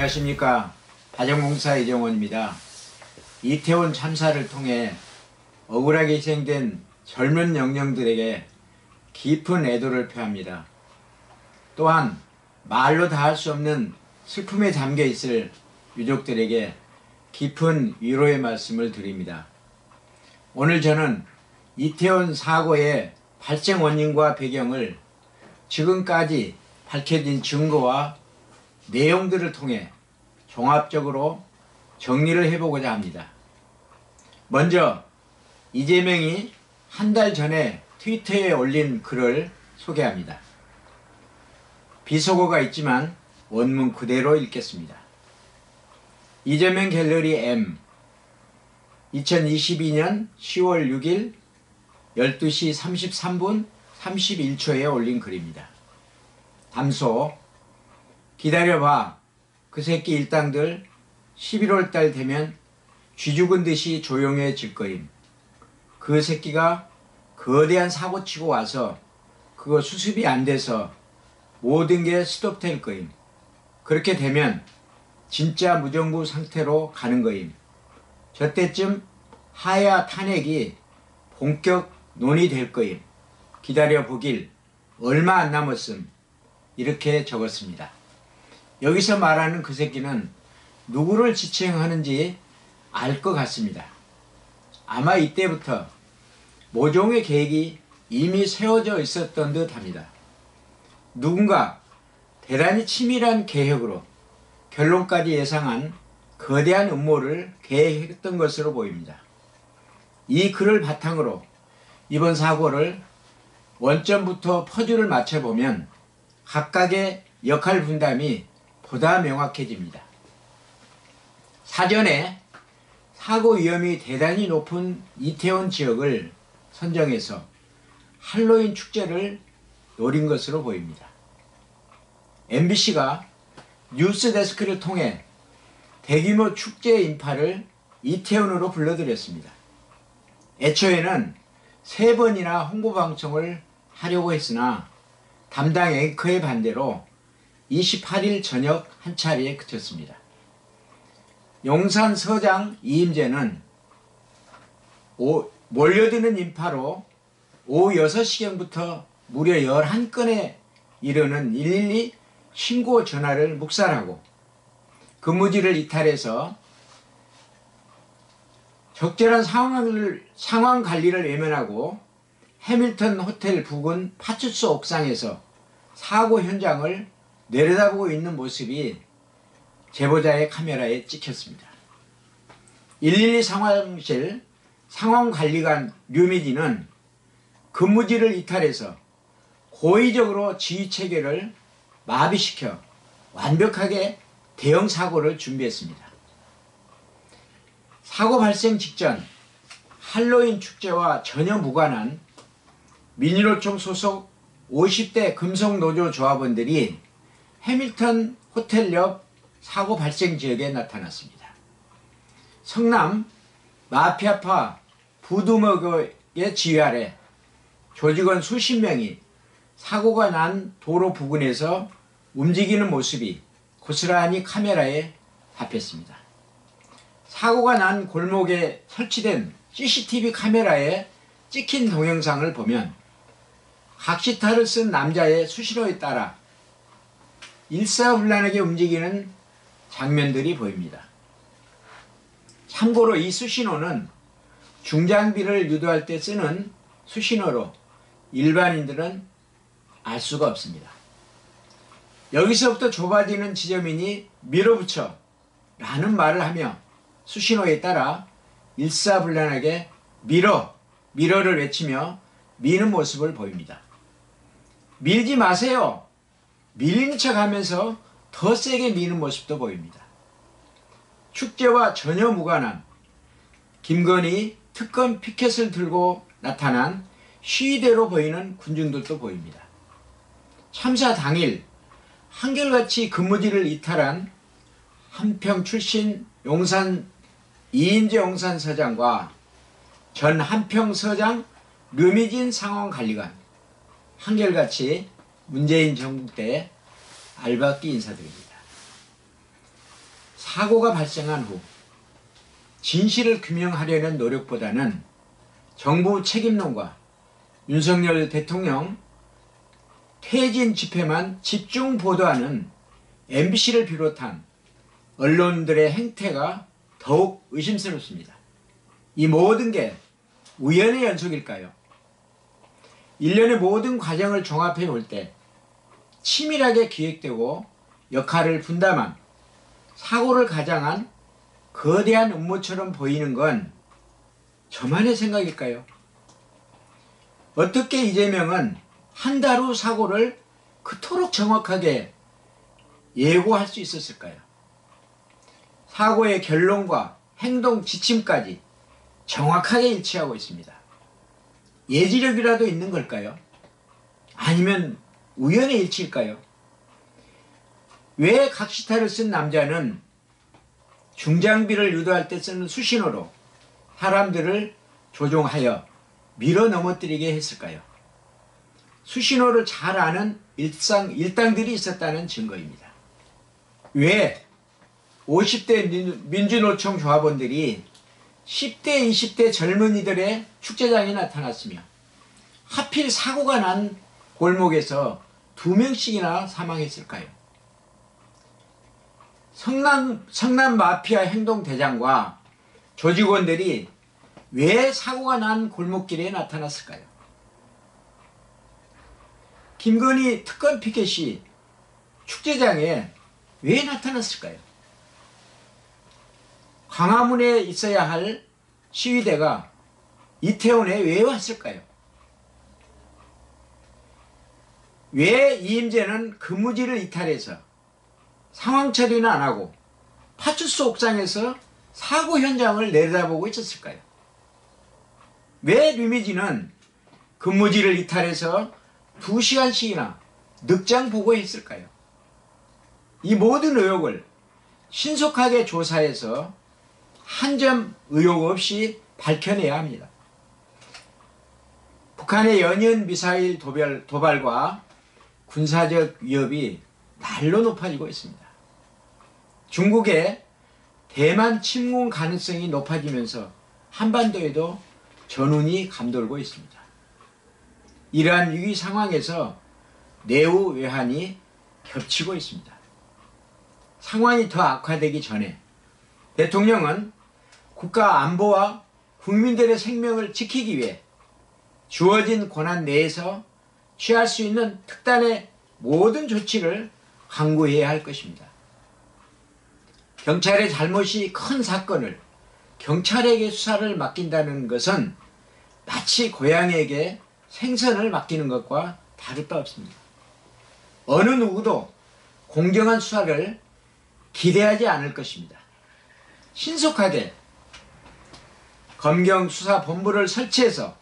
안녕하십니까. 바전공사 이정원입니다. 이태원 참사를 통해 억울하게 희생된 젊은 영령들에게 깊은 애도를 표합니다. 또한 말로 다 할 수 없는 슬픔에 잠겨 있을 유족들에게 깊은 위로의 말씀을 드립니다. 오늘 저는 이태원 사고의 발생 원인과 배경을 지금까지 밝혀진 증거와 내용들을 통해 종합적으로 정리를 해보고자 합니다. 먼저 이재명이 한 달 전에 트위터에 올린 글을 소개합니다. 비속어가 있지만 원문 그대로 읽겠습니다. 이재명 갤러리 M 2022년 10월 6일 12시 33분 31초에 올린 글입니다. 담소: 기다려봐. 그 새끼 일당들 11월달 되면 쥐 죽은 듯이 조용해질 거임. 그 새끼가 거대한 사고 치고 와서 그거 수습이 안 돼서 모든 게 스톱될 거임. 그렇게 되면 진짜 무정부 상태로 가는 거임. 저때쯤 하야 탄핵이 본격 논의될 거임. 기다려보길. 얼마 안 남았음. 이렇게 적었습니다. 여기서 말하는 그 새끼는 누구를 지칭하는지 알 것 같습니다. 아마 이때부터 모종의 계획이 이미 세워져 있었던 듯 합니다. 누군가 대단히 치밀한 계획으로 결론까지 예상한 거대한 음모를 계획했던 것으로 보입니다. 이 글을 바탕으로 이번 사고를 원점부터 퍼즐을 맞춰보면 각각의 역할 분담이 보다 명확해집니다. 사전에 사고 위험이 대단히 높은 이태원 지역을 선정해서 할로윈 축제를 노린 것으로 보입니다. MBC가 뉴스데스크를 통해 대규모 축제 인파를 이태원으로 불러들였습니다. 애초에는 3번이나 홍보방송을 하려고 했으나 담당 앵커의 반대로 28일 저녁 한 차례에 그쳤습니다. 용산 서장 이임재는 몰려드는 인파로 오후 6시경부터 무려 11건에 이르는 112 신고 전화를 묵살하고 근무지를 이탈해서 적절한 상황 관리를 외면하고 해밀턴 호텔 부근 파출소 옥상에서 사고 현장을 내려다보고 있는 모습이 제보자의 카메라에 찍혔습니다. 112 상황실 상황관리관 류미진은 근무지를 이탈해서 고의적으로 지휘체계를 마비시켜 완벽하게 대형 사고를 준비했습니다. 사고 발생 직전 할로윈 축제와 전혀 무관한 민주노총 소속 50대 금속노조 조합원들이 해밀턴 호텔 옆 사고 발생 지역에 나타났습니다. 성남 마피아파 부두먹의 지휘 아래 조직원 수십 명이 사고가 난 도로 부근에서 움직이는 모습이 고스란히 카메라에 잡혔습니다. 사고가 난 골목에 설치된 CCTV 카메라에 찍힌 동영상을 보면 각시타를 쓴 남자의 수신호에 따라 일사불란하게 움직이는 장면들이 보입니다. 참고로 이 수신호는 중장비를 유도할 때 쓰는 수신호로 일반인들은 알 수가 없습니다. 여기서부터 좁아지는 지점이니 밀어붙여 라는 말을 하며 수신호에 따라 일사불란하게 밀어를 외치며 미는 모습을 보입니다. 밀지 마세요. 밀린 척 하면서 더 세게 미는 모습도 보입니다. 축제와 전혀 무관한 김건희 특검 피켓을 들고 나타난 시위대로 보이는 군중들도 보입니다. 참사 당일 한결같이 근무지를 이탈한 한평 출신 용산 이인재 용산서장과 전 한평서장 류미진 상황관리관 한결같이 문재인 정부 때 알박기 인사드립니다. 사고가 발생한 후 진실을 규명하려는 노력보다는 정부 책임론과 윤석열 대통령 퇴진 집회만 집중 보도하는 MBC를 비롯한 언론들의 행태가 더욱 의심스럽습니다. 이 모든 게 우연의 연속일까요? 일련의 모든 과정을 종합해 볼 때 치밀하게 기획되고 역할을 분담한 사고를 가장한 거대한 음모처럼 보이는 건 저만의 생각일까요? 어떻게 이재명은 한 달 후 사고를 그토록 정확하게 예고할 수 있었을까요? 사고의 결론과 행동 지침까지 정확하게 일치하고 있습니다. 예지력이라도 있는 걸까요? 아니면 우연의 일치일까요? 왜 각시타를 쓴 남자는 중장비를 유도할 때 쓰는 수신호로 사람들을 조종하여 밀어 넘어뜨리게 했을까요? 수신호를 잘 아는 일당들이 있었다는 증거입니다. 왜 50대 민주노총 조합원들이 10대, 20대 젊은이들의 축제장에 나타났으며 하필 사고가 난 골목에서 2명씩이나 사망했을까요? 성남 마피아 행동대장과 조직원들이 왜 사고가 난 골목길에 나타났을까요? 김건희 특검 피켓이 축제장에 왜 나타났을까요? 광화문에 있어야 할 시위대가 이태원에 왜 왔을까요? 왜 이임재는 근무지를 이탈해서 상황 처리는 안 하고 파출소 옥상에서 사고 현장을 내려다보고 있었을까요? 왜 류미진은 근무지를 이탈해서 2시간씩이나 늑장 보고했을까요? 이 모든 의혹을 신속하게 조사해서 한 점 의혹 없이 밝혀내야 합니다. 북한의 연이은 미사일 도발과 군사적 위협이 날로 높아지고 있습니다. 중국의 대만 침공 가능성이 높아지면서 한반도에도 전운이 감돌고 있습니다. 이러한 위기 상황에서 내후 외환이 겹치고 있습니다. 상황이 더 악화되기 전에 대통령은 국가 안보와 국민들의 생명을 지키기 위해 주어진 권한 내에서 취할 수 있는 특단의 모든 조치를 강구해야 할 것입니다. 경찰의 잘못이 큰 사건을 경찰에게 수사를 맡긴다는 것은 마치 고양이에게 생선을 맡기는 것과 다를 바 없습니다. 어느 누구도 공정한 수사를 기대하지 않을 것입니다. 신속하게 검경수사본부를 설치해서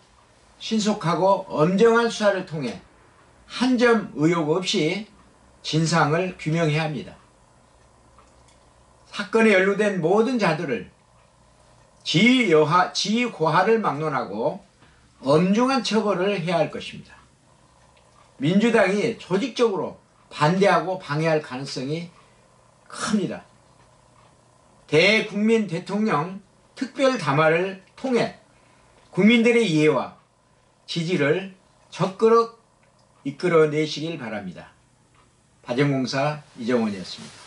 신속하고 엄정한 수사를 통해 한 점 의혹 없이 진상을 규명해야 합니다. 사건에 연루된 모든 자들을 지위 고하를 막론하고 엄중한 처벌을 해야 할 것입니다. 민주당이 조직적으로 반대하고 방해할 가능성이 큽니다. 대국민 대통령 특별 담화를 통해 국민들의 이해와 지지를 적극 이끌어내시길 바랍니다. 바전공사 이정원이었습니다.